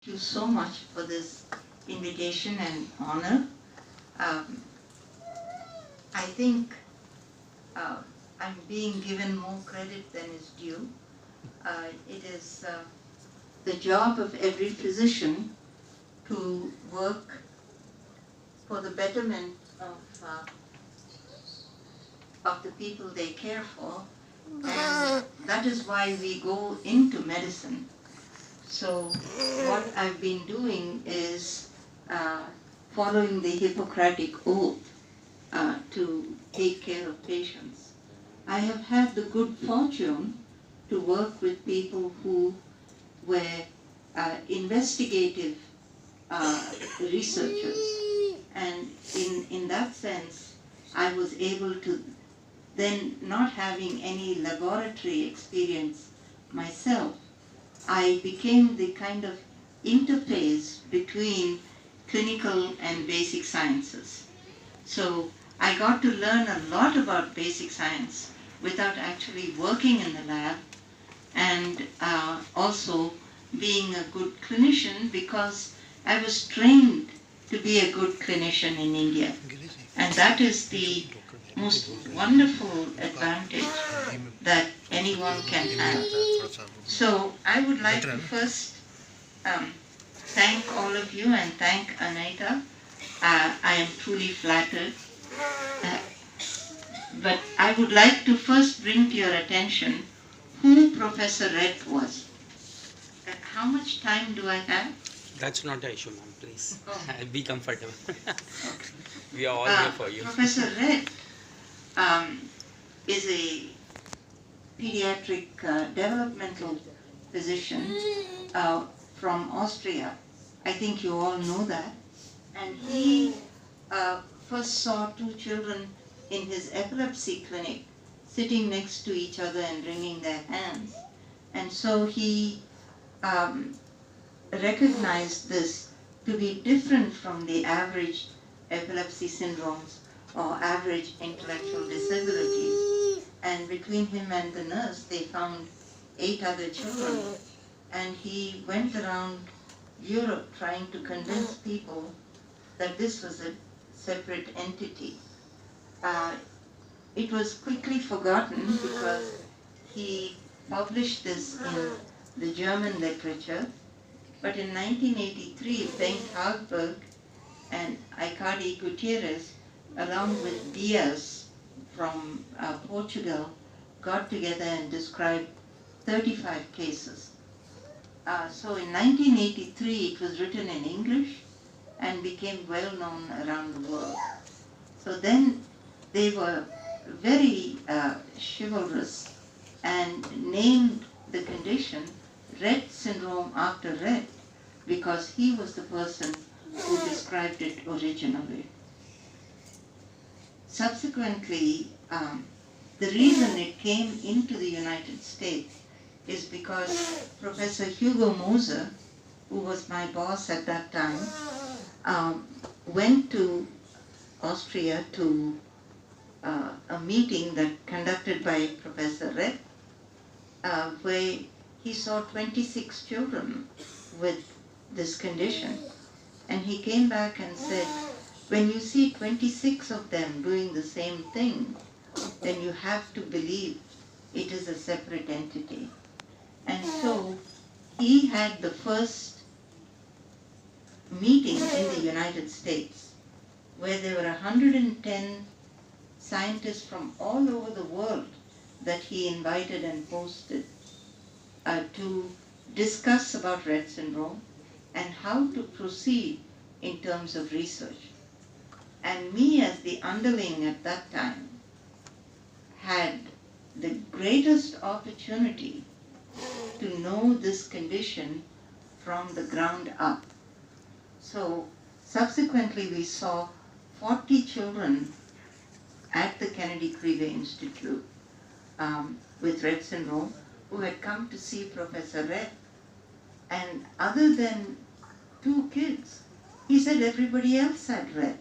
Thank you so much for this invitation and honor. I think I'm being given more credit than is due. It is the job of every physician to work for the betterment of the people they care for, and that is why we go into medicine. So what I've been doing is following the Hippocratic Oath to take care of patients. I have had the good fortune to work with people who were investigative researchers, and in that sense I was able to, then not having any laboratory experience myself, I became the kind of interface between clinical and basic sciences. So I got to learn a lot about basic science without actually working in the lab, and also being a good clinician because I was trained to be a good clinician in India. And that is the most wonderful advantage that anyone can have. So I would like to first thank all of you and thank Anita. I am truly flattered. But I would like to first bring to your attention who Professor Rett was. How much time do I have? That's not an issue, ma'am. Please, be comfortable. Okay. We are all here for you. Professor Rett is a pediatric developmental physician from Austria. I think you all know that. And he first saw two children in his epilepsy clinic sitting next to each other and wringing their hands. And so he recognized this to be different from the average epilepsy syndromes or average intellectual disabilities. And between him and the nurse, they found 8 other children. And he went around Europe trying to convince people that this was a separate entity. It was quickly forgotten because he published this in the German literature. But in 1983, Bengt Hagberg and Aikadi Gutierrez, along with Diaz from Portugal, got together and described 35 cases. So in 1983, it was written in English and became well known around the world. So then they were very chivalrous and named the condition Rett syndrome after Rett because he was the person who described it originally. Subsequently, the reason it came into the United States is because Professor Hugo Moser, who was my boss at that time, went to Austria to a meeting that conducted by Professor Rett, where he saw 26 children with this condition. And he came back and said, when you see 26 of them doing the same thing, then you have to believe it is a separate entity. And so he had the first meeting in the United States where there were 110 scientists from all over the world that he invited and posted to discuss about Rett syndrome and how to proceed in terms of research. And me as the underling at that time had the greatest opportunity to know this condition from the ground up. So subsequently we saw 40 children at the Kennedy Krieger Institute with Rett syndrome who had come to see Professor Rett. And other than 2 kids, he said everybody else had Rett.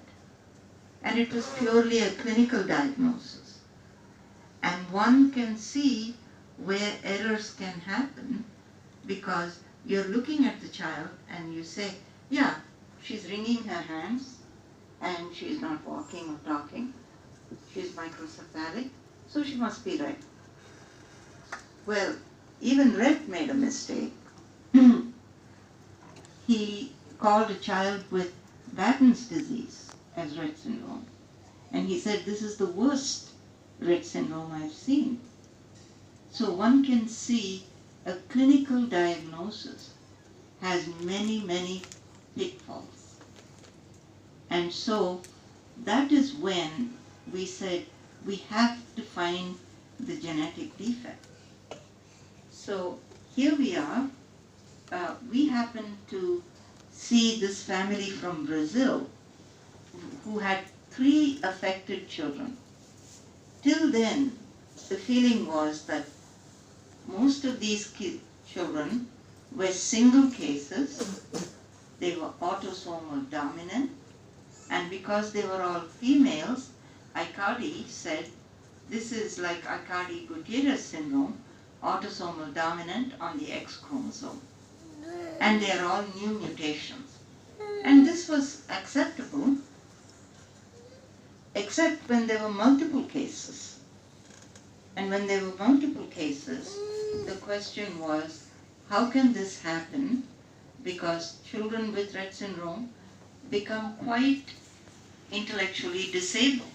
And it was purely a clinical diagnosis. And one can see where errors can happen because you're looking at the child and you say, yeah, she's wringing her hands and she's not walking or talking. She's microcephalic, so she must be Rett. Well, even Rett made a mistake. He called a child with Batten's disease as Rett syndrome. And he said, this is the worst Rett syndrome I've seen. So one can see a clinical diagnosis has many, many pitfalls. And so that is when we said we have to find the genetic defect. So here we are. We happen to see this family from Brazil who had 3 affected children. Till then, the feeling was that most of these children were single cases. They were autosomal dominant, and because they were all females, Aicardi said, this is like Aicardi-Gutierrez syndrome, autosomal dominant on the X chromosome. And they are all new mutations. And this was acceptable, except when there were multiple cases. And when there were multiple cases, the question was, how can this happen? Because children with Rett syndrome become quite intellectually disabled.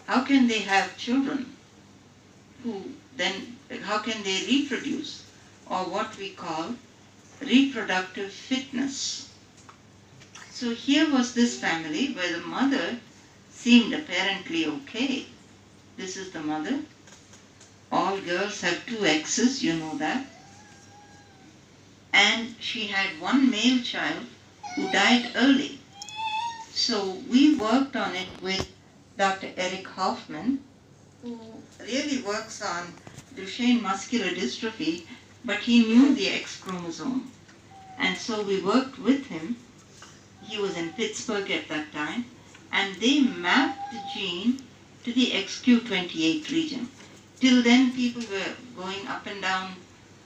How can they have children who then, how can they reproduce, or what we call reproductive fitness? So here was this family where the mother seemed apparently okay. This is the mother. All girls have 2 X's, you know that. And she had 1 male child who died early. So we worked on it with Dr. Eric Hoffman, who really works on Duchenne muscular dystrophy, but he knew the X chromosome. And so we worked with him. He was in Pittsburgh at that time, and they mapped the gene to the XQ28 region. Till then, people were going up and down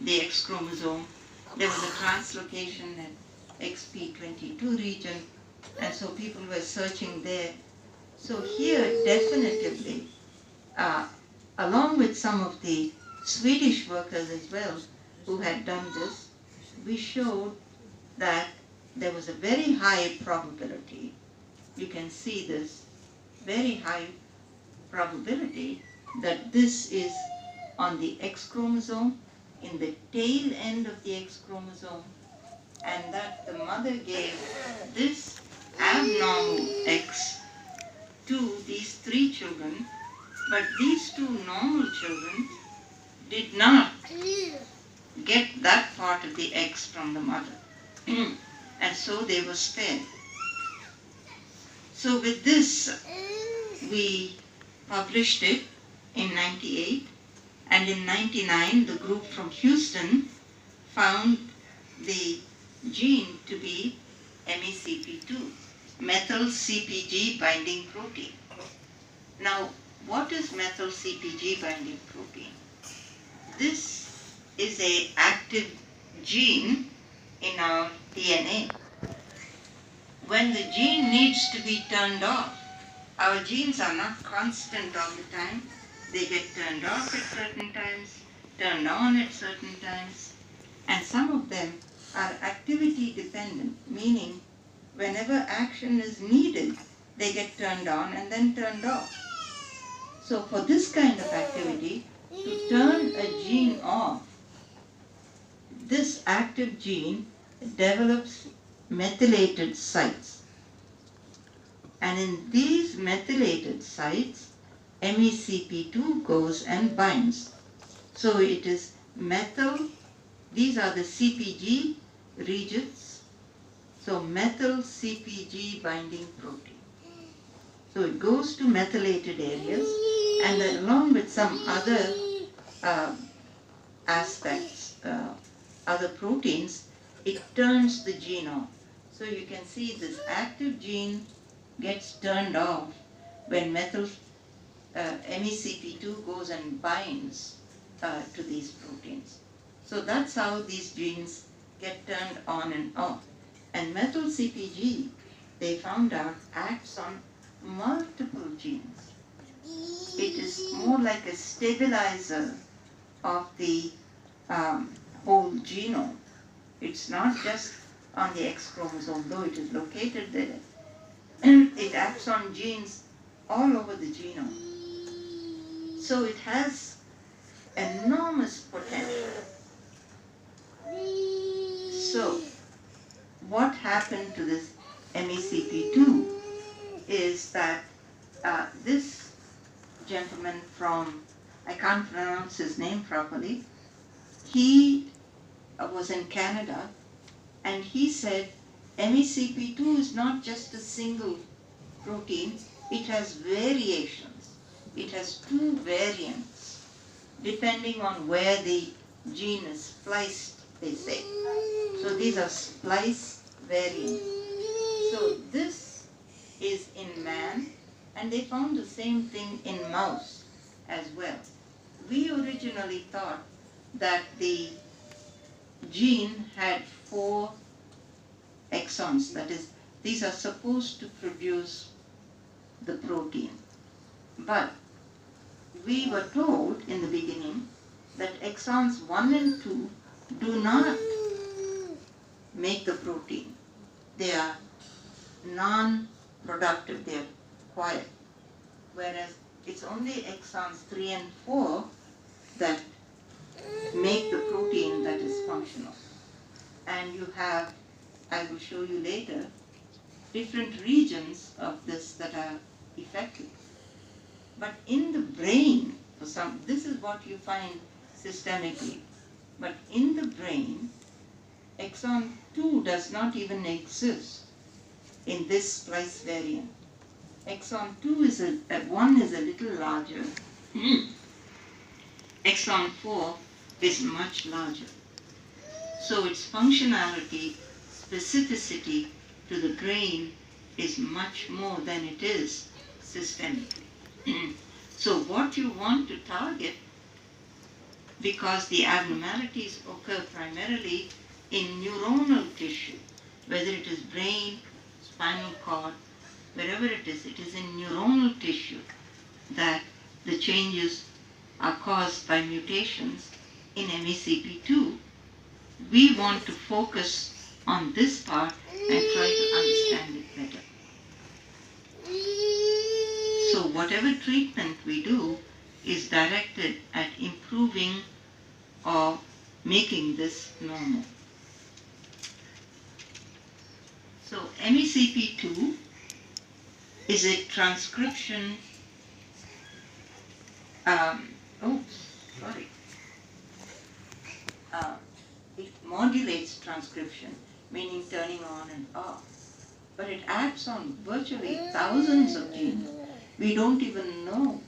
the X chromosome. There was a translocation at XP22 region, and so people were searching there. So here, definitively, along with some of the Swedish workers as well who had done this, we showed that there was a very high probability, you can see this, very high probability that this is on the X chromosome, in the tail end of the X chromosome, and that the mother gave this abnormal X to these 3 children, but these 2 normal children did not get that part of the X from the mother. And so they were spared. So with this, we published it in 98, and in 99, the group from Houston found the gene to be MECP2, Methyl CPG binding protein. Now, what is Methyl CPG binding protein? This is an active gene in our DNA. When the gene needs to be turned off, our genes are not constant all the time. They get turned off at certain times, turned on at certain times, and some of them are activity dependent, meaning whenever action is needed, they get turned on and then turned off. So for this kind of activity, to turn a gene off, this active gene develops methylated sites. And in these methylated sites, MECP2 goes and binds. So it is methyl, these are the CPG regions, so methyl CPG binding protein. So it goes to methylated areas, and then along with some other aspects, other proteins, it turns the gene off. So you can see this active gene gets turned off when MECP2 goes and binds to these proteins. So that's how these genes get turned on and off. And methyl CPG, they found out, acts on multiple genes. It is more like a stabilizer of the whole genome. It's not just on the X chromosome, though it is located there. It acts on genes all over the genome. So it has enormous potential. So what happened to this MECP2 is that this gentleman from, I can't pronounce his name properly, he was in Canada, and he said MECP2 is not just a single protein, it has variations. It has two variants depending on where the gene is spliced, they say. So these are splice variants. So this is in man, and they found the same thing in mouse as well. We originally thought that the gene had 4 exons, that is, these are supposed to produce the protein. But we were told in the beginning that exons 1 and 2 do not make the protein. They are non-productive, they are quiet. Whereas it's only exons 3 and 4 that make the protein that is functional. And you have, I will show you later, different regions of this that are effective. But in the brain, for some, this is what you find systemically. But in the brain, exon 2 does not even exist in this splice variant. Exon 1 is a little larger. Exon 4 is much larger. So its functionality, specificity to the brain is much more than it is systemically. So what you want to target, because the abnormalities occur primarily in neuronal tissue, whether it is brain, spinal cord, wherever it is in neuronal tissue that the changes are caused by mutations in MECP2. We want to focus on this part and try to understand it better. So whatever treatment we do is directed at improving or making this normal. So MECP2 is a transcription, it modulates transcription, meaning turning on and off. But it acts on virtually thousands of genes. We don't even know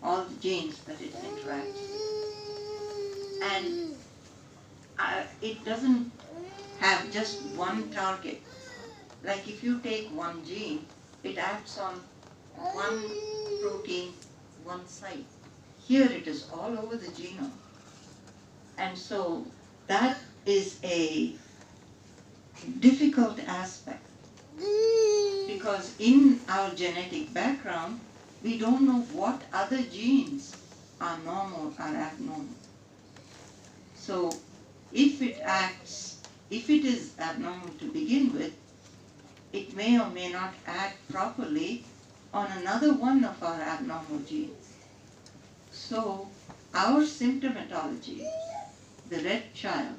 all the genes that it interacts with. And it doesn't have just one target. Like if you take one gene, it acts on one protein, one site. Here it is all over the genome. And so that is a difficult aspect, because in our genetic background, we don't know what other genes are normal or abnormal. So if it is abnormal to begin with, it may or may not act properly on another one of our abnormal genes. So our symptomatology, the Rett child,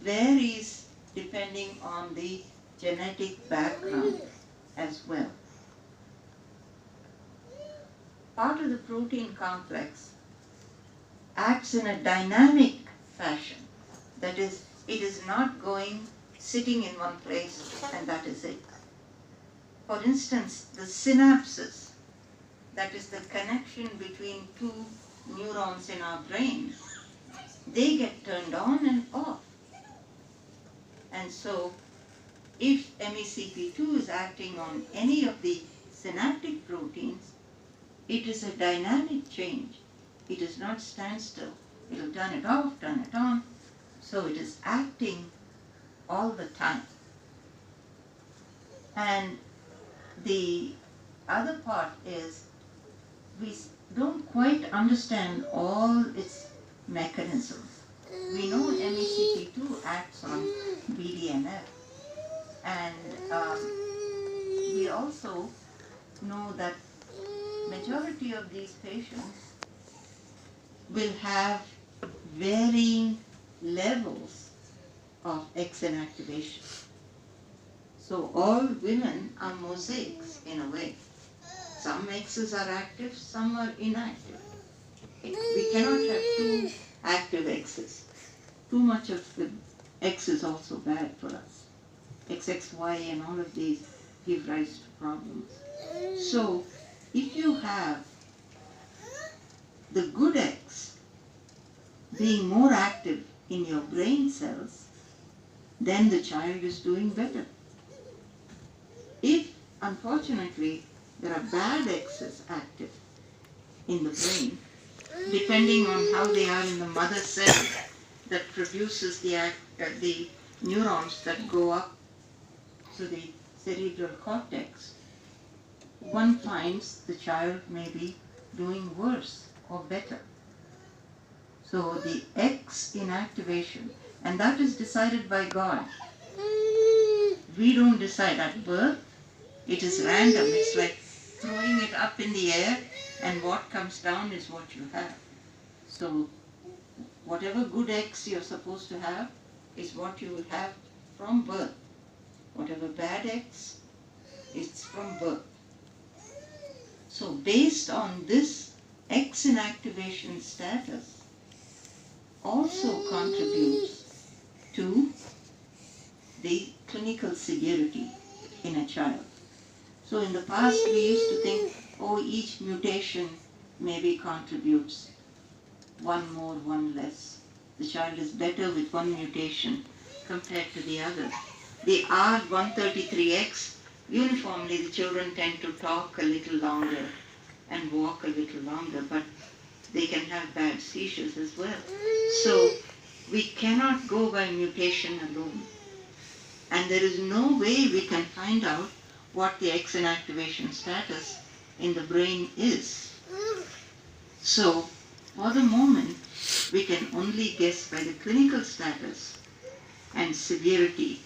varies depending on the genetic background as well. Part of the protein complex acts in a dynamic fashion. That is, it is not sitting in one place and that is it. For instance, the synapses, that is the connection between two neurons in our brain, they get turned on and off. And so, if MECP2 is acting on any of the synaptic proteins, it is a dynamic change. It does not stand still. It will turn it off, turn it on. So it is acting all the time. And the other part is we don't quite understand all its mechanisms. We know MECP2 acts on BDNF, and we also know that majority of these patients will have varying levels of X inactivation. So all women are mosaics in a way. Some X's are active, some are inactive. We cannot have two active X's. Too much of the X is also bad for us. XXY and all of these give rise to problems. So if you have the good X being more active in your brain cells, then the child is doing better. If, unfortunately, there are bad X's active in the brain, depending on how they are in the mother cell that produces the neurons that go up to the cerebral cortex, one finds the child may be doing worse or better. So the X inactivation, and that is decided by God. We don't decide at birth. It is random. It's like throwing it up in the air, and what comes down is what you have. So whatever good X you're supposed to have is what you will have from birth. Whatever bad X, it's from birth. So based on this X inactivation status also contributes to the clinical severity in a child. So in the past we used to think, oh, each mutation maybe contributes one more, one less. The child is better with one mutation compared to the other. The R133X, uniformly the children tend to talk a little longer and walk a little longer, but they can have bad seizures as well. So we cannot go by mutation alone. And there is no way we can find out what the X inactivation status in the brain is. So for the moment, we can only guess by the clinical status and severity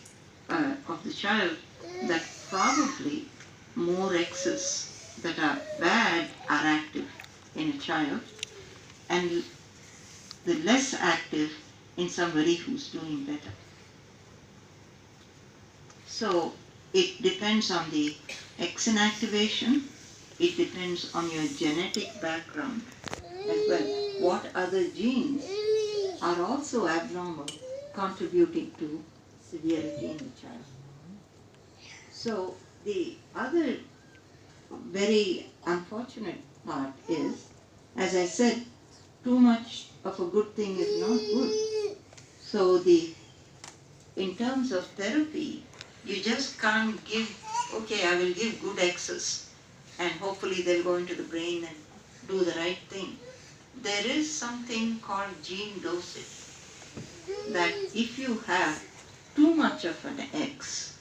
of the child that probably more X's that are bad are active in a child, and the less active in somebody who's doing better. So it depends on the X inactivation, it depends on your genetic background as well. What other genes are also abnormal, contributing to severity in the child. So the other very unfortunate part is, as I said, too much of a good thing is not good. So in terms of therapy, you just can't give, okay, I will give good X's and hopefully they'll go into the brain and do the right thing. There is something called gene dosage, that if you have too much of an X,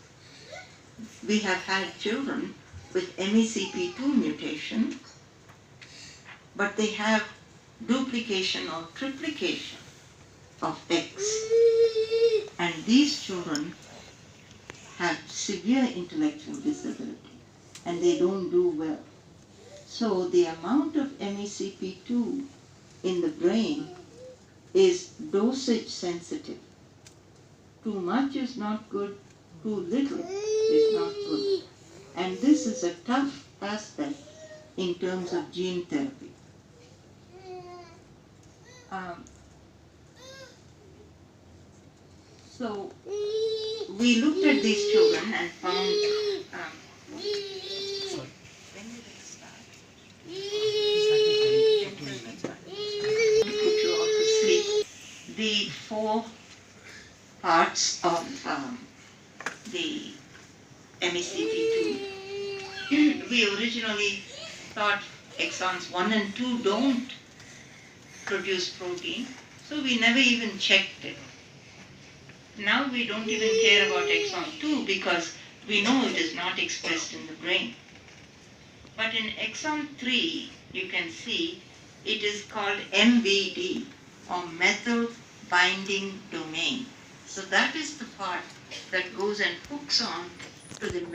we have had children with MECP2 mutation, but they have duplication or triplication of X. And these children have severe intellectual disability and they don't do well. So the amount of MECP2 in the brain is dosage sensitive. Too much is not good, too little is not good. And this is a tough aspect in terms of gene therapy. So we looked at these children and found, when did it start? Put you all to sleep. The 4 parts of the MECP2. We originally thought exons 1 and 2 don't produce protein, so we never even checked it. Now we don't even care about exon 2 because we know it is not expressed in the brain. But in exon 3, you can see it is called MBD, or methyl binding domain. So that is the part that goes and hooks on to the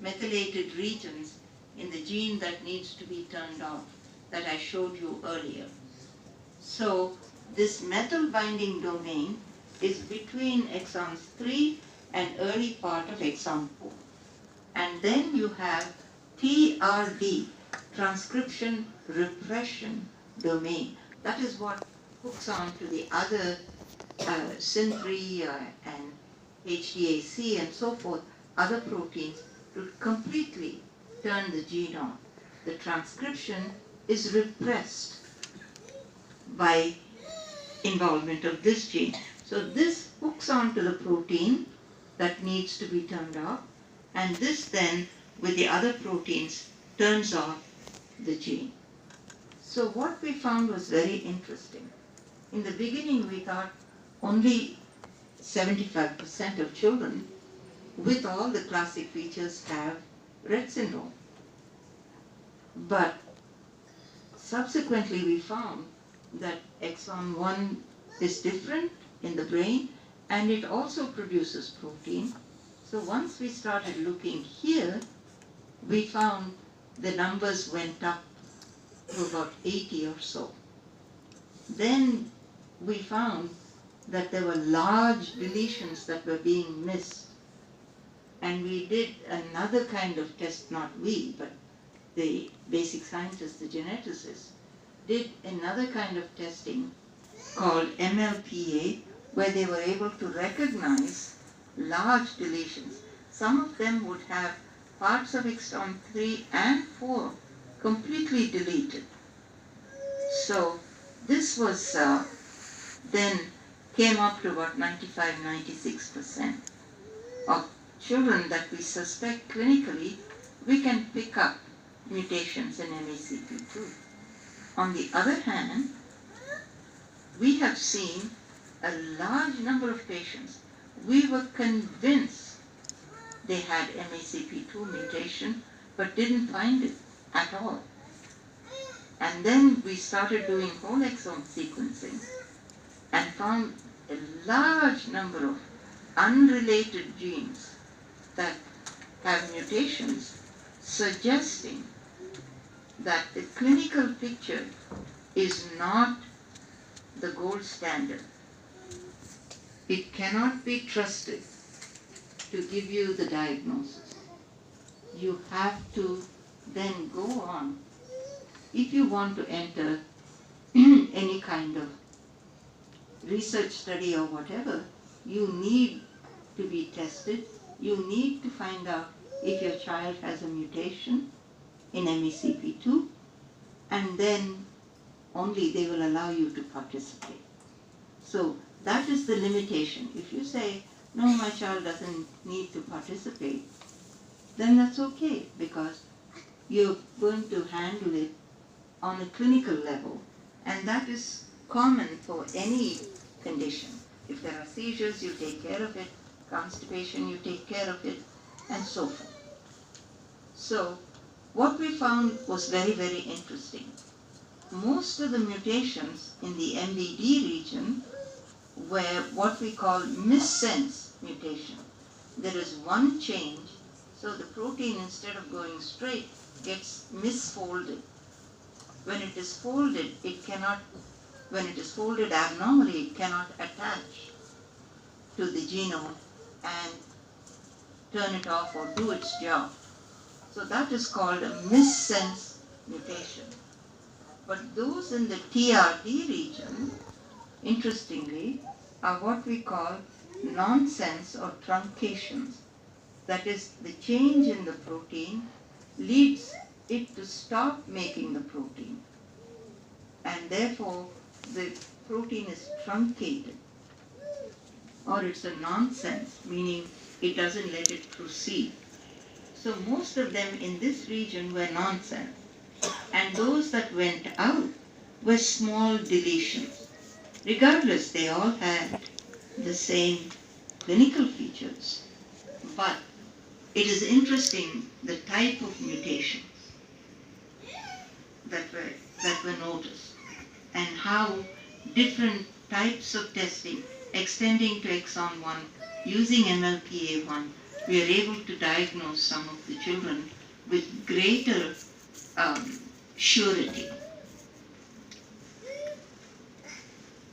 methylated regions in the gene that needs to be turned off that I showed you earlier. So this methyl binding domain is between exons 3 and early part of exon 4. And then you have TRD, transcription repression domain. That is what hooks on to the other SYN3 and HDAC and so forth, other proteins, to completely turn the gene on. The transcription is repressed by involvement of this gene. So this hooks on to the protein that needs to be turned off, and this then, with the other proteins, turns off the gene. So what we found was very interesting. In the beginning, we thought only 75% of children with all the classic features have Rett syndrome. But subsequently, we found that exon 1 is different in the brain, and it also produces protein. So once we started looking here, we found the numbers went up to about 80 or so. Then we found that there were large deletions that were being missed. And we did another kind of test, not we, but the basic scientists, the geneticists, did another kind of testing called MLPA, where they were able to recognize large deletions. Some of them would have parts of exon 3 and 4 completely deleted. So this was then came up to about 95-96% of children that we suspect clinically we can pick up mutations in MECP2. On the other hand, we have seen a large number of patients we were convinced they had MECP2 mutation but didn't find it at all. And then we started doing whole exome sequencing and found a large number of unrelated genes that have mutations, suggesting that the clinical picture is not the gold standard. It cannot be trusted to give you the diagnosis. You have to then go on. If you want to enter any kind of research study or whatever, you need to be tested. You need to find out if your child has a mutation in MECP2, and then only they will allow you to participate. So that is the limitation. If you say, no, my child doesn't need to participate, then that's okay, because you're going to handle it on a clinical level, and that is common for any condition. If there are seizures, you take care of it. Constipation, you take care of it, and so forth. So what we found was very, very interesting. Most of the mutations in the MBD region were what we call missense mutation. There is one change, so the protein, instead of going straight, gets misfolded. When it is folded, when it is folded abnormally, it cannot attach to the genome and turn it off or do its job. So that is called a missense mutation. But those in the TRD region, interestingly, are what we call nonsense or truncations. That is, the change in the protein leads it to stop making the protein, and therefore the protein is truncated, or it's a nonsense, meaning it doesn't let it proceed. So most of them in this region were nonsense, and those that went out were small deletions. Regardless, they all had the same clinical features, but it is interesting the type of mutations that were noticed and how different types of testing extending to exon 1 using MLPA1, we are able to diagnose some of the children with greater surety.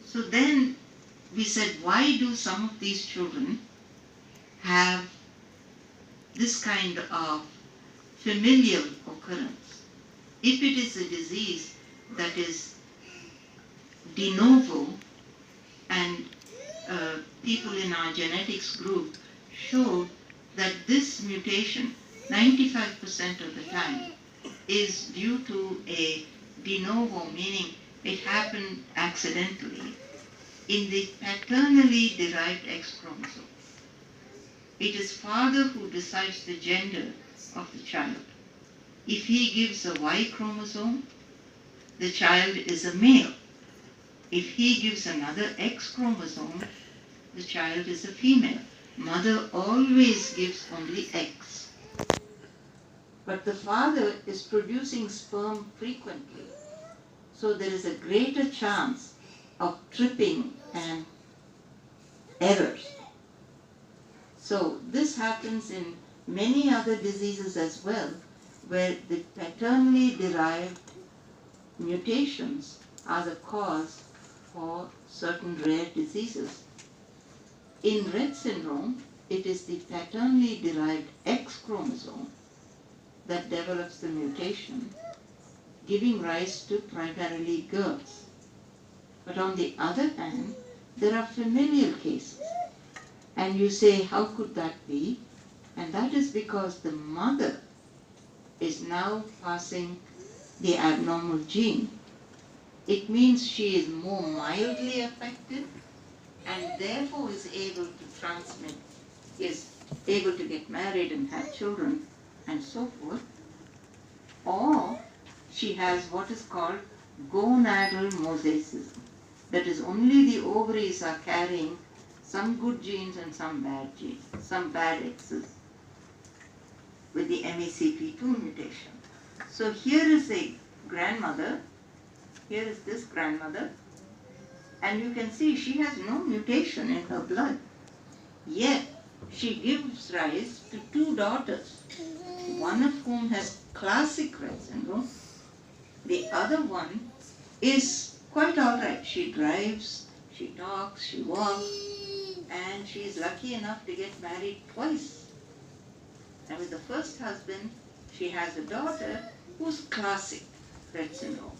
So then we said, why do some of these children have this kind of familial occurrence? If it is a disease that is de novo, and people in our genetics group showed that this mutation, 95% of the time, is due to a de novo, meaning it happened accidentally, in the paternally derived X chromosome. It is father who decides the gender of the child. If he gives a Y chromosome, the child is a male. If he gives another X chromosome, the child is a female. Mother always gives only X. But the father is producing sperm frequently, so there is a greater chance of tripping and errors. So this happens in many other diseases as well, where the paternally derived mutations are the cause for certain rare diseases. In Rett syndrome, it is the paternally derived X chromosome that develops the mutation, giving rise to primarily girls. But on the other hand, there are familial cases. And you say, how could that be? And that is because the mother is now passing the abnormal gene. It means she is more mildly affected and therefore is able to transmit, is able to get married and have children and so forth. Or she has what is called gonadal mosaicism. That is, only the ovaries are carrying some good genes and some bad genes, some bad X's with the MECP2 mutation. So here is a grandmother, here is this grandmother, and you can see she has no mutation in her blood. Yet she gives rise to two daughters, one of whom has classic Rett syndrome, the other one is quite all right. She drives, she talks, she walks, and she is lucky enough to get married twice. And with the first husband, she has a daughter who's classic Rett syndrome.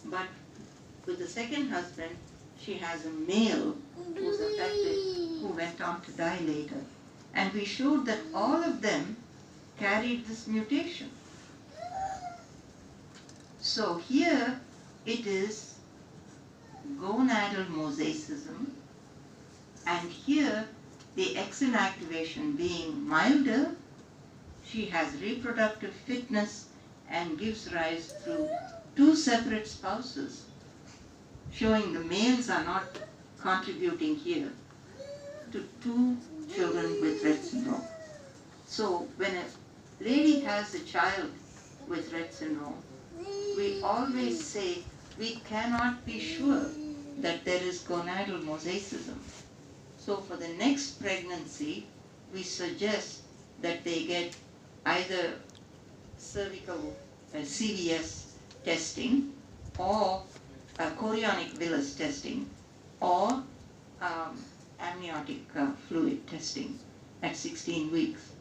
But with the second husband, she has a male who's affected, who went on to die later. And we showed that all of them carried this mutation. So here it is gonadal mosaicism, and here the X inactivation being milder, she has reproductive fitness and gives rise through two separate spouses, showing the males are not contributing here to two children with Rett syndrome. So when a lady has a child with Rett syndrome, we always say we cannot be sure that there is gonadal mosaicism. So for the next pregnancy, we suggest that they get either cervical CVS testing or chorionic villus testing or amniotic fluid testing at 16 weeks.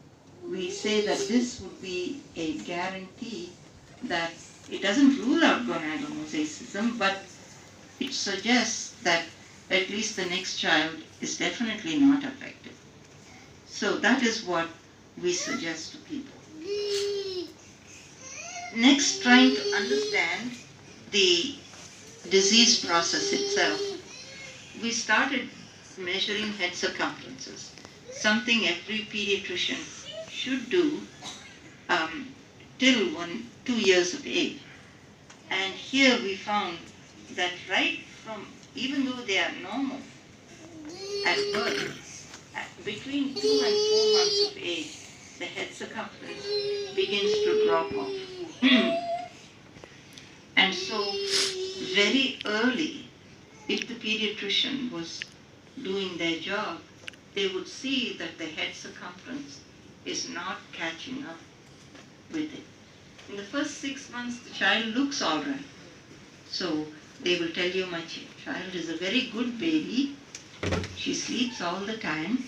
We say that this would be a guarantee that it doesn't rule out gonadal mosaicism, but it suggests that at least the next child is definitely not affected. So that is what we suggest to people. Next, trying to understand the disease process itself, we started measuring head circumferences, something every pediatrician should do till 2 years of age. And here we found that right from, even though they are normal, at birth. Between 2 and 4 months of age, the head circumference begins to drop off. And so, very early, if the pediatrician was doing their job, they would see that the head circumference is not catching up with it. In the first 6 months, the child looks all right. So they will tell you, my child is a very good baby. She sleeps all the time.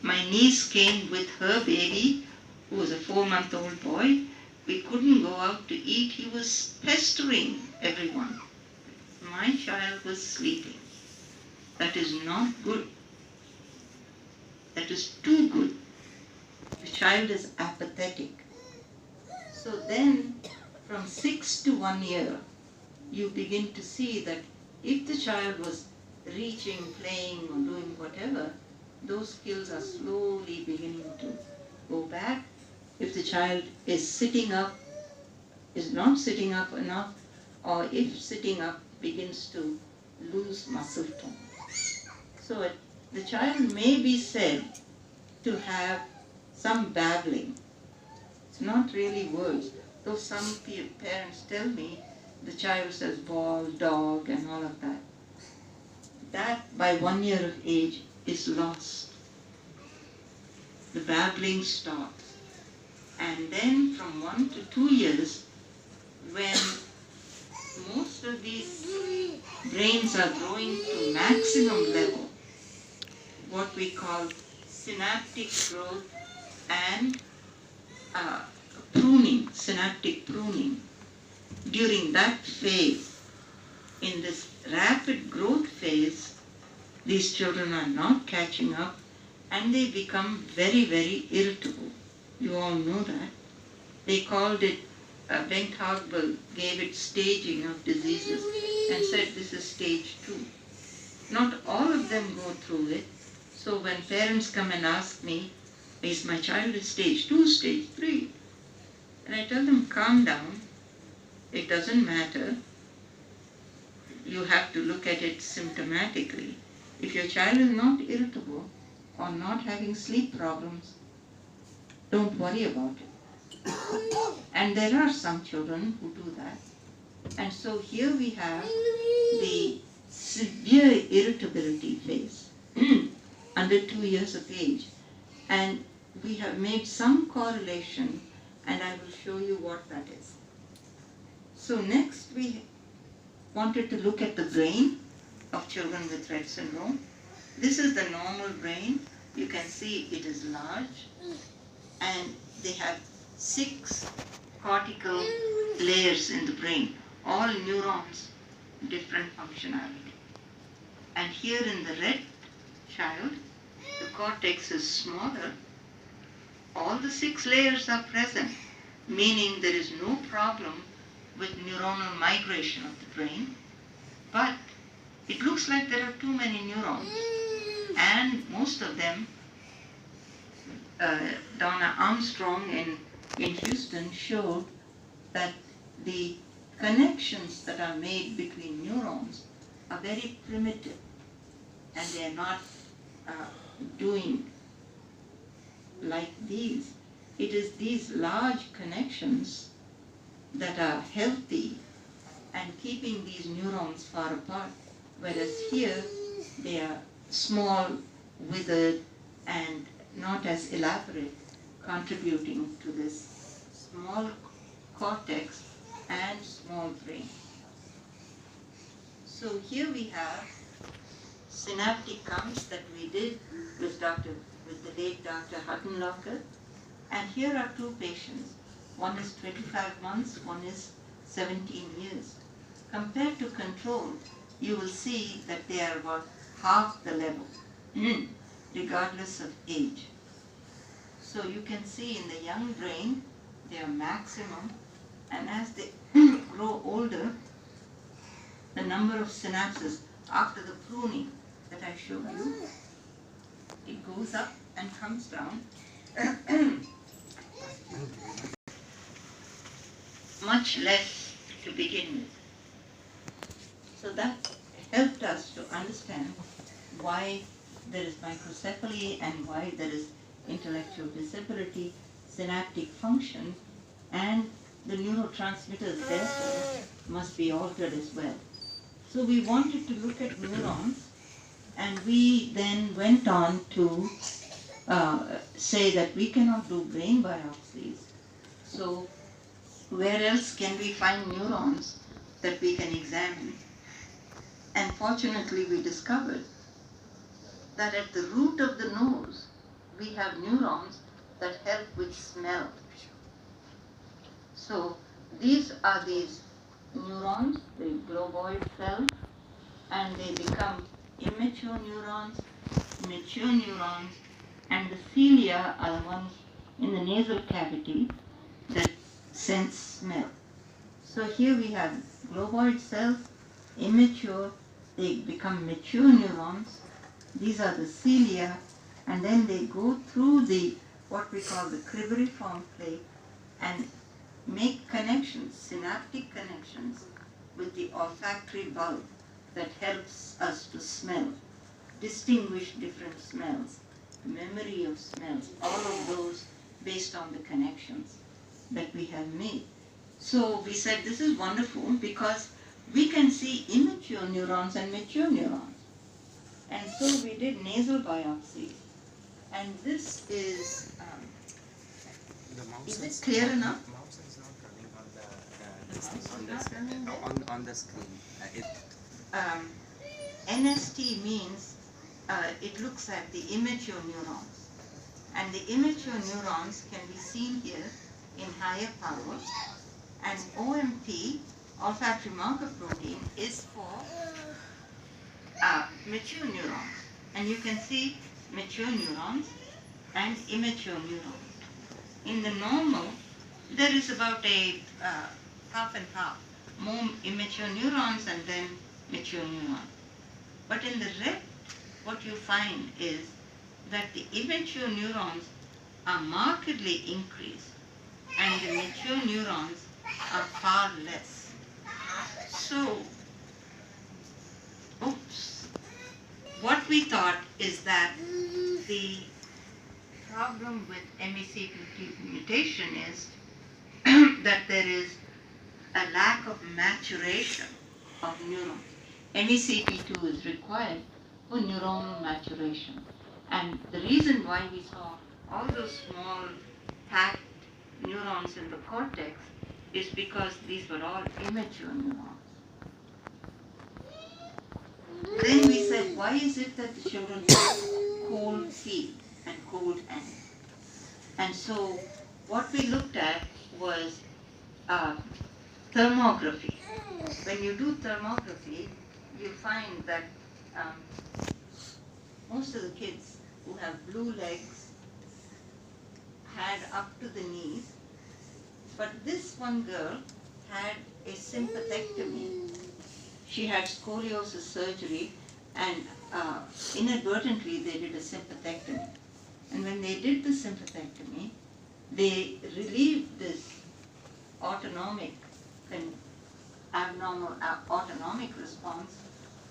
My niece came with her baby, who was a 4-month-old boy. We couldn't go out to eat. He was pestering everyone. My child was sleeping. That is not good. That is too good. The child is apathetic. So then, from 6 to 1 year, you begin to see that if the child was reaching, playing, or doing whatever, those skills are slowly beginning to go back. If the child is sitting up, is not sitting up enough, or if sitting up begins to lose muscle tone. So the child may be said to have some babbling. It's not really words, though some parents tell me the child says ball, dog, and all of that. That, by 1 year of age, is lost. The babbling stops. And then from 1 to 2 years, when most of these brains are growing to maximum level, what we call synaptic growth and pruning, synaptic pruning. During that phase, in this rapid growth phase, these children are not catching up and they become very, very irritable. You all know that. They called it, Bengt Hagbel gave it staging of diseases and said this is stage 2. Not all of them go through it. So when parents come and ask me, is my child in stage 2, stage 3? And I tell them, calm down. It doesn't matter. You have to look at it symptomatically. If your child is not irritable or not having sleep problems, don't worry about it. And there are some children who do that. And so here we have the severe irritability phase under 2 years of age. And we have made some correlation, and I will show you what that is. So next we wanted to look at the brain of children with Rett syndrome. This is the normal brain. You can see it is large, and they have 6 cortical layers in the brain, all neurons, different functionality. And here in the Rett child, the cortex is smaller. All the 6 layers are present, meaning there is no problem with neuronal migration of the brain, but it looks like there are too many neurons, and most of them, Donna Armstrong in Houston showed that the connections that are made between neurons are very primitive, and they are not doing like these. It is these large connections that are healthy and keeping these neurons far apart, whereas here they are small, withered, and not as elaborate, contributing to this small cortex and small brain. So here we have synaptic counts that we did with the late Dr. Huttenlocker, and here are 2 patients. One is 25 months, one is 17 years. Compared to control, you will see that they are about half the level, regardless of age. So you can see in the young brain, they are maximum, and as they grow older, the number of synapses after the pruning that I showed you, it goes up and comes down. Much less to begin with. So that helped us to understand why there is microcephaly and why there is intellectual disability, synaptic function, and the neurotransmitters therefore must be altered as well. So we wanted to look at neurons, and we then went on to say that we cannot do brain biopsies. So where else can we find neurons that we can examine? And fortunately we discovered that at the root of the nose we have neurons that help with smell. So these are these neurons, the globoid cells, and they become immature neurons, mature neurons, and the cilia are the ones in the nasal cavity that sense smell. So here we have globoid cells, immature, they become mature neurons. These are the cilia, and then they go through the what we call the cribriform plate and make connections, synaptic connections, with the olfactory bulb that helps us to smell, distinguish different smells, memory of smells, all of those based on the connections that we have made. So we said this is wonderful because we can see immature neurons and mature neurons. And so we did nasal biopsies. And this is it clear enough? Mouse is not running on the screen. NST means it looks at the immature neurons. And the immature neurons can be seen here in higher power. And OMP, olfactory marker protein, is for mature neurons. And you can see mature neurons and immature neurons. In the normal, there is about a half and half, more immature neurons and then mature neurons. But in the Rett, what you find is that the immature neurons are markedly increased and the mature neurons are far less. So, what we thought is that the problem with MECP2 mutation is that there is a lack of maturation of neurons. MECP2 is required for neuronal maturation. And the reason why we saw all those small packed neurons in the cortex is because these were all immature neurons. Then we said, why is it that the children have cold feet and cold hands? And so what we looked at was thermography. When you do thermography, you find that most of the kids who have blue legs had up to the knees, but this one girl had a sympathectomy. She had scoliosis surgery, and inadvertently they did a sympathectomy. And when they did the sympathectomy, they relieved this autonomic and abnormal autonomic response.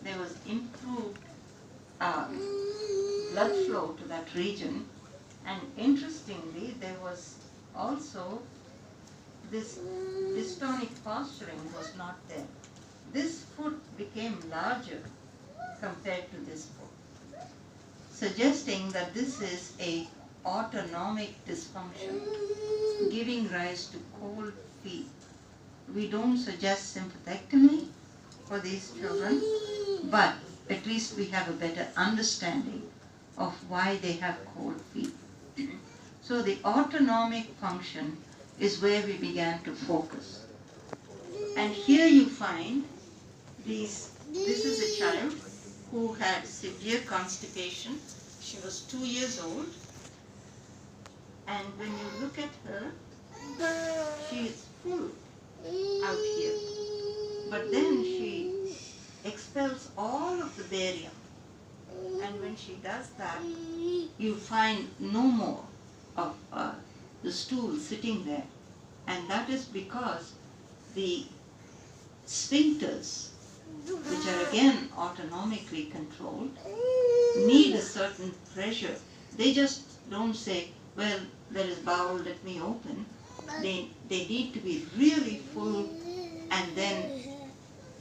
There was improved blood flow to that region, and interestingly, there was also this dystonic posturing was not there. This foot became larger compared to this foot, suggesting that this is a autonomic dysfunction giving rise to cold feet. We don't suggest sympathectomy for these children, but at least we have a better understanding of why they have cold feet. So the autonomic function is where we began to focus. And here you find this is a child who had severe constipation. She was 2 years old. And when you look at her, she is full out here. But then she expels all of the barium. And when she does that, you find no more of the stool sitting there. And that is because the sphincters, which are again autonomically controlled, need a certain pressure. They just don't say, well, there is bowel, let me open. They need to be really full and then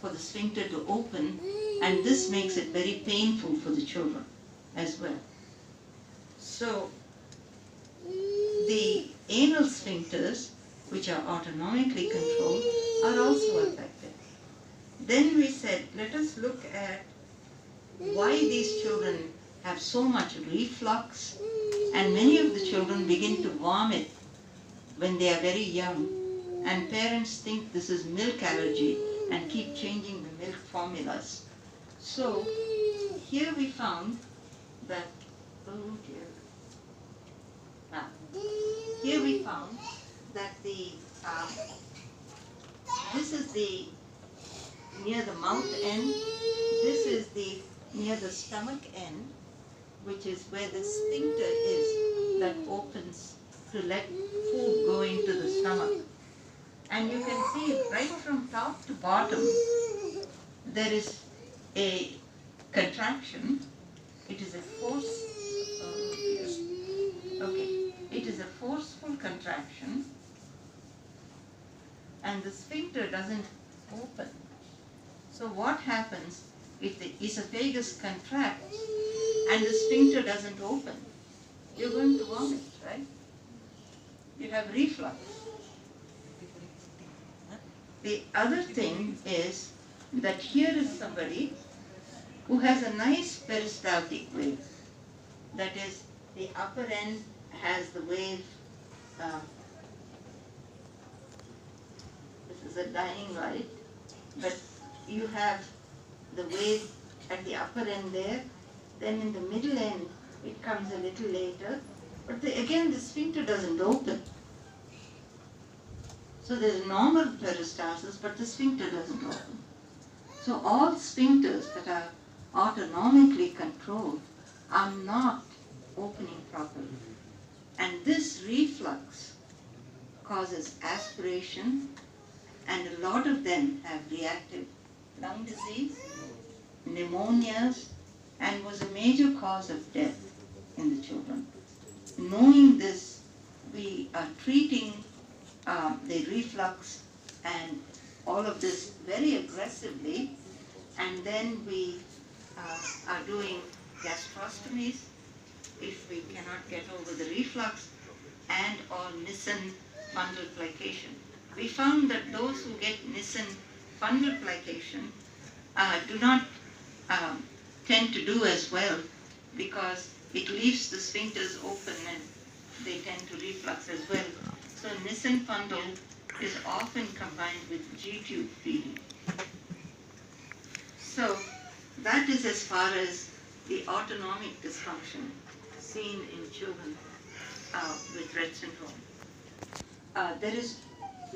for the sphincter to open, and this makes it very painful for the children as well. So the anal sphincters, which are autonomically controlled, are also affected. Then we said, let us look at why these children have so much reflux, and many of the children begin to vomit when they are very young, and parents think this is milk allergy and keep changing the milk formulas. So here we found that, oh dear. Here we found that this is the near the mouth end, this is the near the stomach end, which is where the sphincter is that opens to let food go into the stomach. And you can see right from top to bottom, there is a contraction. It is a force. Oh dear. Okay. It is a forceful contraction, and the sphincter doesn't open. So what happens if the esophagus contracts and the sphincter doesn't open? You're going to vomit, right? You have reflux. The other thing is that here is somebody who has a nice peristaltic wave. That is, the upper end has the wave, this is a dying light, but you have the wave at the upper end there, then in the middle end it comes a little later, but again the sphincter doesn't open. So there's normal peristalsis, but the sphincter doesn't open. So all sphincters that are autonomically controlled are not opening properly. And this reflux causes aspiration, and a lot of them have reactive lung disease, pneumonias, and was a major cause of death in the children. Knowing this, we are treating the reflux and all of this very aggressively, and then we are doing gastrostomies if we cannot get over the reflux, and or Nissen fundal plication. We found that those who get Nissen fundal plication do not tend to do as well, because it leaves the sphincters open and they tend to reflux as well. So Nissen fundal is often combined with G-tube feeding. So that is as far as the autonomic dysfunction seen in children with Rett syndrome. There is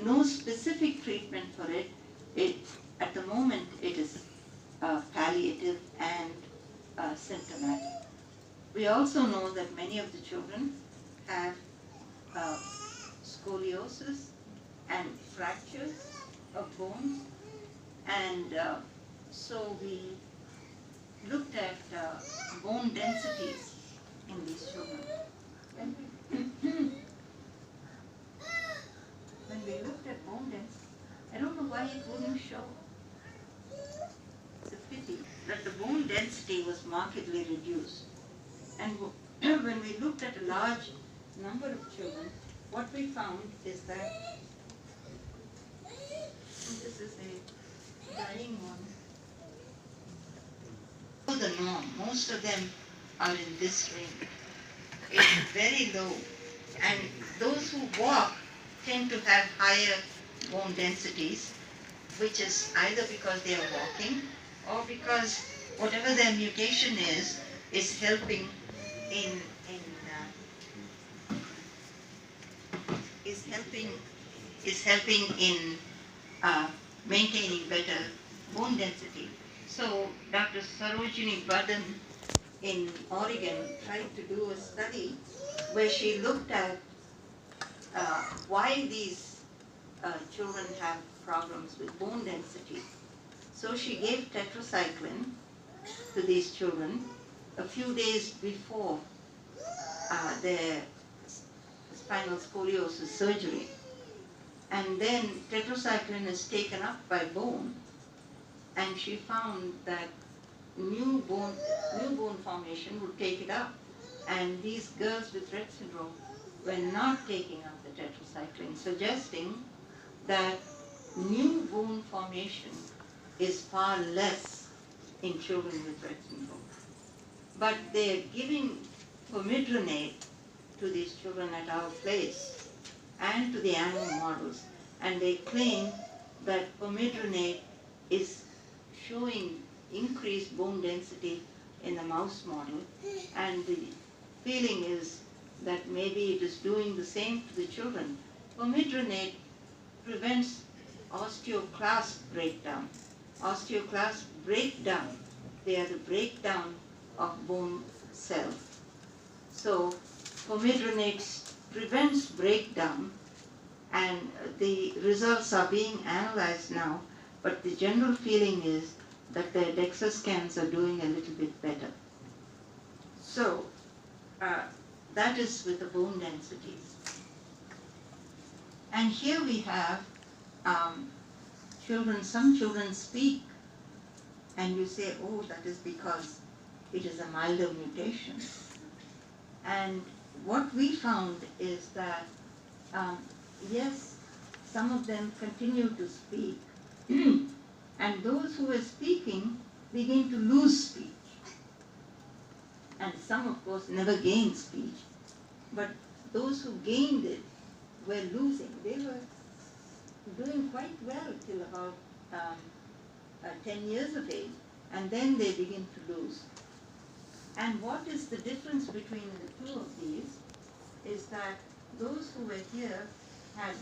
no specific treatment for it. At the moment, it is palliative and symptomatic. We also know that many of the children have scoliosis and fractures of bones, and so we looked at bone densities in these children. When we looked at bone density, I don't know why it wouldn't show. It's a pity that the bone density was markedly reduced. And when we looked at a large number of children, what we found is that this is a dying one. The norm, most of them are in this range. It's very low, and those who walk tend to have higher bone densities, which is either because they are walking or because whatever their mutation is helping in maintaining better bone density. So Dr. Sarojini Badan in Oregon tried to do a study where she looked at why these children have problems with bone density. So she gave tetracycline to these children, a few days before their spinal scoliosis surgery. And then tetracycline is taken up by bone, and she found that new bone formation would take it up. And these girls with Rett syndrome were not taking up the tetracycline, suggesting that new bone formation is far less in children with Rett syndrome. But they're giving pomegranate to these children at our place and to the animal models, and they claim that pomegranate is showing increased bone density in the mouse model, and the feeling is that maybe it is doing the same to the children. Pomegranate prevents osteoclast breakdown. Osteoclast breakdown, they are the breakdown of bone cells. So pomegranate prevents breakdown, and the results are being analyzed now, but the general feeling is that the DEXA scans are doing a little bit better. So that is with the bone densities. And here we have children, some children speak, and you say, oh, that is because it is a milder mutation. And what we found is that, yes, some of them continue to speak, and those who were speaking begin to lose speech. And some, of course, never gained speech. But those who gained it were losing. They were doing quite well till about 10 years of age, and then they begin to lose. And what is the difference between the two of these is that those who were here had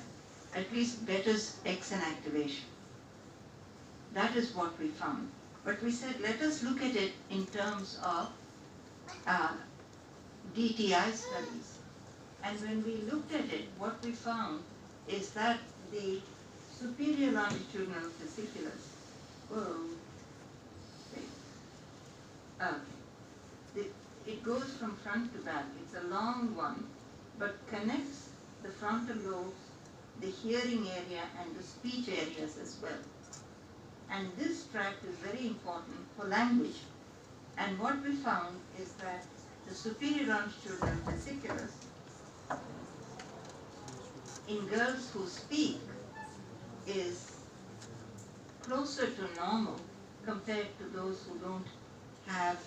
at least better X activation. That is what we found. But we said, let us look at it in terms of DTI studies. And when we looked at it, what we found is that the superior longitudinal fasciculus, it goes from front to back. It's a long one, but connects the frontal lobes, the hearing area, and the speech areas as well. And this tract is very important for language. And what we found is that the superior longitudinal fasciculus in girls who speak is closer to normal compared to those who don't have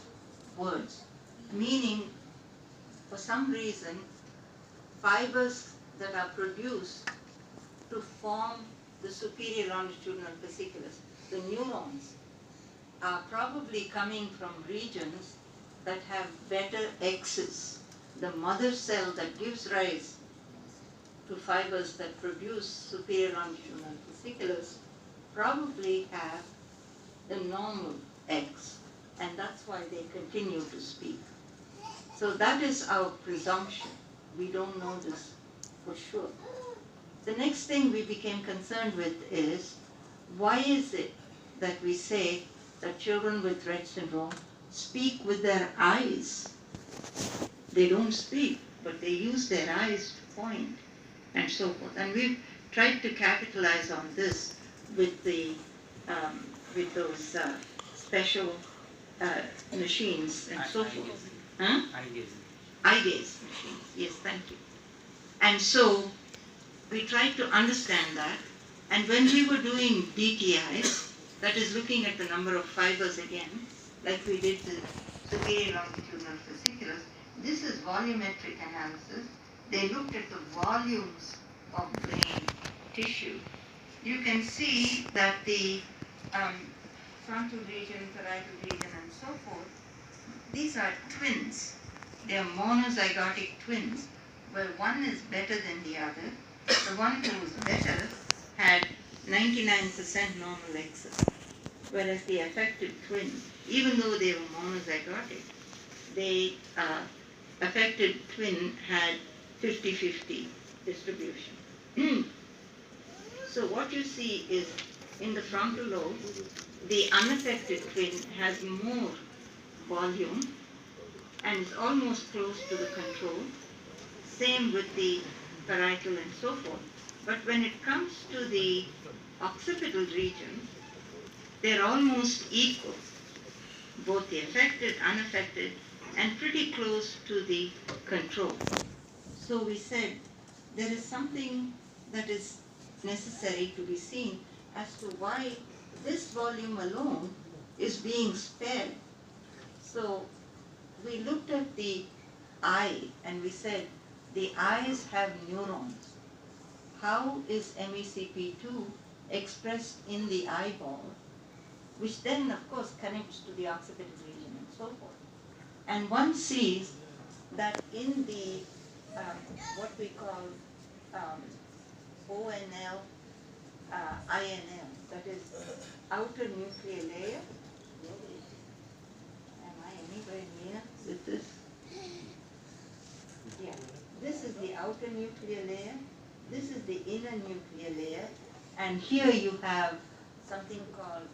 words. Meaning, for some reason, fibers that are produced to form the superior longitudinal fasciculus, the neurons, are probably coming from regions that have better X's. The mother cell that gives rise to fibers that produce superior longitudinal fasciculus probably have the normal X, and that's why they continue to speak. So that is our presumption. We don't know this for sure. The next thing we became concerned with is, why is it that we say that children with Rett syndrome speak with their eyes? They don't speak, but they use their eyes to point and so forth. And we've tried to capitalize on this with those special machines and so forth. Huh? Eye gaze machines. Yes, thank you. And so we tried to understand that. And when we were doing DTIs, that is looking at the number of fibers again, like we did the superior longitudinal fasciculus, this is volumetric analysis. They looked at the volumes of brain tissue. You can see that the frontal region, parietal region, and so forth, these are twins. They are monozygotic twins, where one is better than the other. The one who was better had 99% normal X's, whereas the affected twin, even though they were monozygotic, the affected twin had 50-50 distribution. So what you see is, in the frontal lobe, the unaffected twin has more volume, and is almost close to the control. Same with the parietal and so forth. But when it comes to the occipital region, they're almost equal, both the affected, unaffected, and pretty close to the control. So we said there is something that is necessary to be seen as to why this volume alone is being spared. So we looked at the eye and we said the eyes have neurons. How is MECP2 expressed in the eyeball, which then of course connects to the occipital region and so forth. And one sees that in the what we call ONL, INL, that is outer nuclear layer. Am I anywhere near with this? Yeah, this is the outer nuclear layer, this is the inner nuclear layer, and here you have something called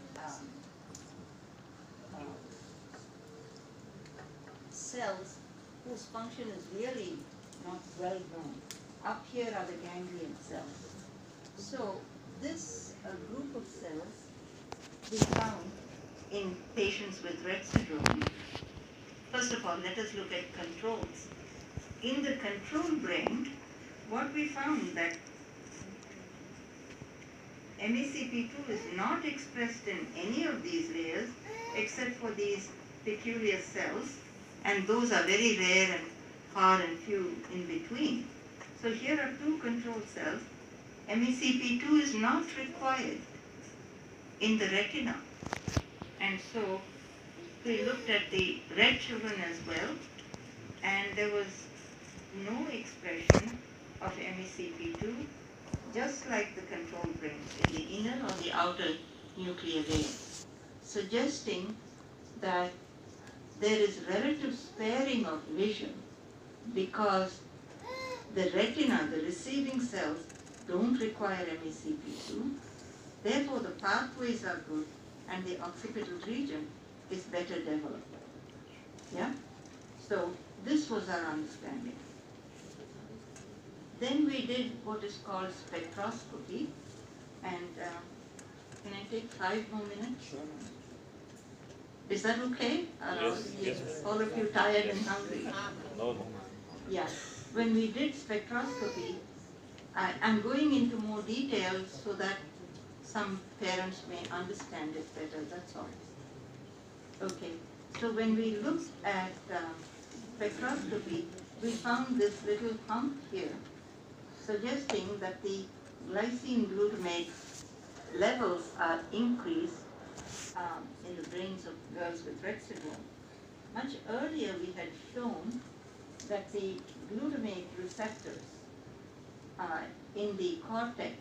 cells whose function is really not well known. Up here are the ganglion cells. So this group of cells we found in patients with Rett syndrome. First of all, let us look at controls. In the control brain, what we found that MECP2 is not expressed in any of these layers except for these peculiar cells, and those are very rare and far and few in between. So here are two control cells. MECP2 is not required in the retina. And so we looked at the Rett children as well, and there was no expression of MECP2, just like the control brains in the inner or the outer nuclear layer, suggesting that there is relative sparing of vision because the retina, the receiving cells, don't require MECP2. Therefore, the pathways are good and the occipital region is better developed. Yeah? So this was our understanding. Then we did what is called spectroscopy, and can I take 5 more minutes? Sure. Is that okay? Yes. All of you tired and hungry? No. Yeah. When we did spectroscopy, I'm going into more details so that some parents may understand it better, that's all. Okay. So when we looked at spectroscopy, we found this little hump here, suggesting that the glycine glutamate levels are increased in the brains of girls with Rett syndrome. Much earlier we had shown that the glutamate receptors in the cortex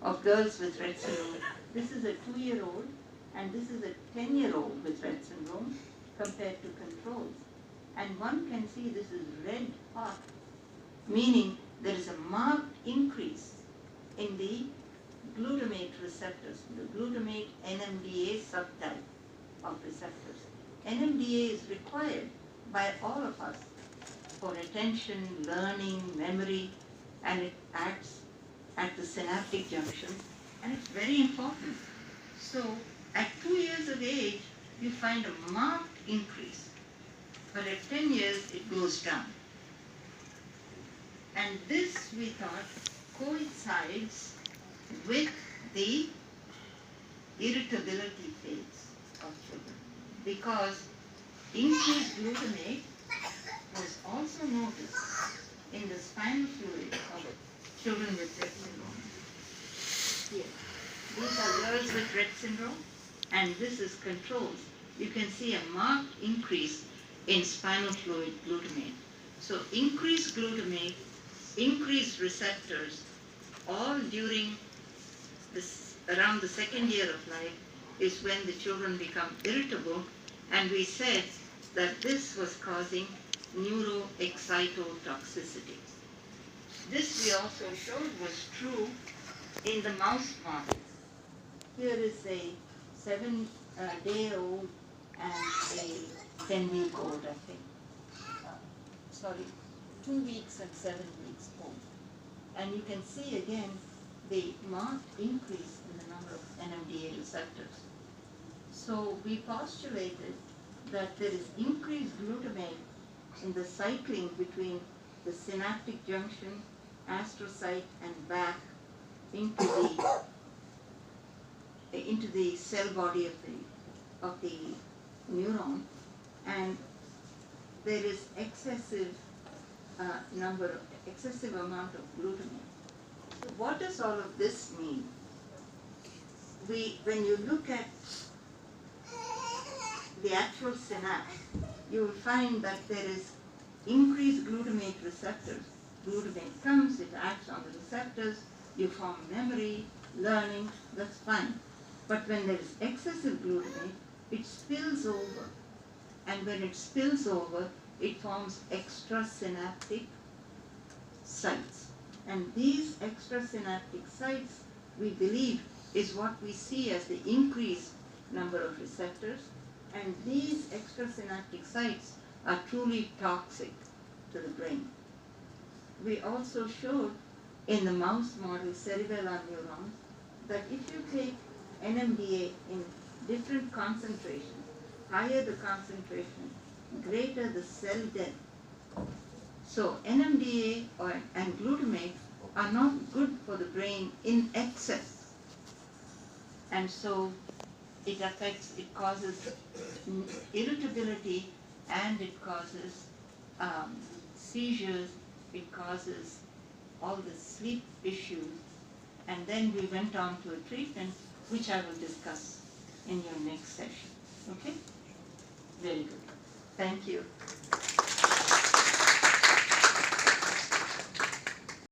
of girls with Rett syndrome, this is a 2-year-old and this is a 10-year-old with Rett syndrome compared to controls. And one can see this is red hot, meaning there is a marked increase in the glutamate receptors, the glutamate NMDA subtype of receptors. NMDA is required by all of us for attention, learning, memory, and it acts at the synaptic junction, and it's very important. So at 2 years of age, you find a marked increase, but at 10 years, it goes down. And this, we thought, coincides with the irritability phase of children, because increased glutamate was also noticed in the spinal fluid of children with Rett syndrome. Here, these are girls with Rett syndrome, and this is controls. You can see a marked increase in spinal fluid glutamate. So increased glutamate, increased receptors, all during this, around the 2nd year of life is when the children become irritable, and we said that this was causing neuroexcitotoxicity. This we also showed was true in the mouse model. Here is a 7-day-old and a 10-week-old, I think. 2 weeks and 7 weeks old. And you can see again the marked increase in the number of NMDA receptors. So we postulated that there is increased glutamate in the cycling between the synaptic junction, astrocyte, and back into the cell body of the neuron, and there is excessive amount of glutamate. So what does all of this mean? When you look at the actual synapse, you will find that there is increased glutamate receptors. Glutamate comes, it acts on the receptors, you form memory, learning, that's fine. But when there is excessive glutamate, it spills over. And when it spills over, it forms extrasynaptic sites. And these extrasynaptic sites, we believe, is what we see as the increased number of receptors. And these extrasynaptic sites are truly toxic to the brain. We also showed in the mouse model cerebellar neurons that if you take NMDA in different concentrations, higher the concentration, greater the cell death. So NMDA and glutamate are not good for the brain in excess. And so it causes irritability, and it causes seizures, it causes all the sleep issues. And then we went on to a treatment which I will discuss in your next session. Okay? Very good. Thank you.